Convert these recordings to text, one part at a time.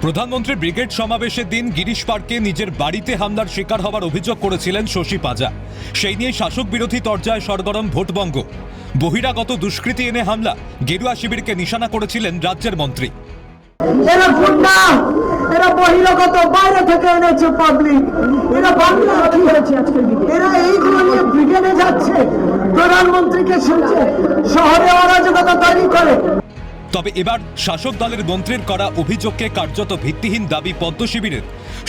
প্রধানমন্ত্রীর ব্রিগেড সমাবেশের দিন গিরিশ পার্কে নিজের বাড়িতে হামলার শিকার হওয়ার অভিযোগ করেছিলেন শশী পাঁজা। সেই নিয়ে শাসক বিরোধী তরজায় সরগরম ভোটবঙ্গ। বহিরাগত দুষ্কৃতী এনে হামলা, গেরুয়া শিবিরকে নিশানা করেছিলেন রাজ্যের মন্ত্রী। এরা গুন্ডা, এরা বহিরাগত, বাইরে থেকে এনেছে পাবলিক, এরা বাংলা কি হয়েছে আজকে, এরা এইগুলো নিয়ে ব্রিগেডে যাচ্ছে, প্রধানমন্ত্রীকে শুনছে, শহরে অরাজকতা তৈরি করে। তবে এবার শাসক দলের মন্ত্রীর করা অভিযোগকে কার্যত ভিত্তিহীন দাবি পদ্ম শিবিরের।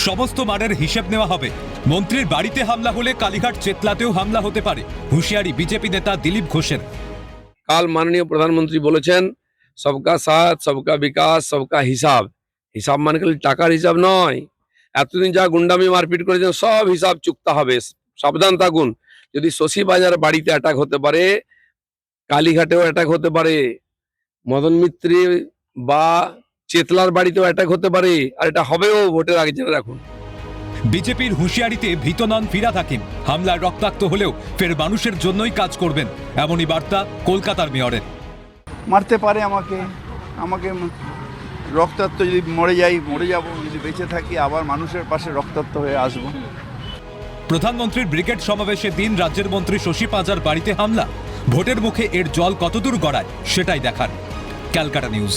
সমস্ত মারের হিসেব নেওয়া হবে। মন্ত্রীর বাড়িতে হামলা হলে কালীঘাট চেতলাতেও হামলা হতে পারে, হুঁশিয়ারি বিজেপি নেতা দিলীপ ঘোষের। কাল মাননীয় প্রধানমন্ত্রী বলেছেন সবকা সাথ, সবকা বিকাশ, সবকা হিসাব। হিসাব মানে খালি টাকার হিসাব নয়, এতদিন যা গুন্ডামি মারপিট করেছেন সব হিসাব চুকতে হবে। সাবধান থাকুন, যদি শশী বাজার বাড়িতে অ্যাটাক হতে পারে, কালীঘাটেও অ্যাটাক হতে পারে, মদন মিত্রি বা চেতলার বাড়িতেও অ্যাটাক হতে পারে, আর এটা হবেও ভোটের আগে, জেনে রাখুন। বিজেপির হুঁশিয়ারিতে ভীত নন ফিরাদ হাকিম। হামলায় রক্তাক্ত হলেও ফের মানুষের জন্যই কাজ করবেন, এমনই বার্তা কলকাতার মেয়রের। মারতে পারে আমাকে রক্তাক্ত, যদি মরে যাব, যদি বেঁচে থাকি আবার মানুষের পাশে রক্তাক্ত হয়ে আসব। প্রধানমন্ত্রীর ব্রিগেড সমাবেশের দিন রাজ্যের মন্ত্রী শশী পাঁজার বাড়িতে হামলা, ভোটের মুখে এর জল কতদূর গড়ায় সেটাই দেখার। ক্যালকাটা নিউজ।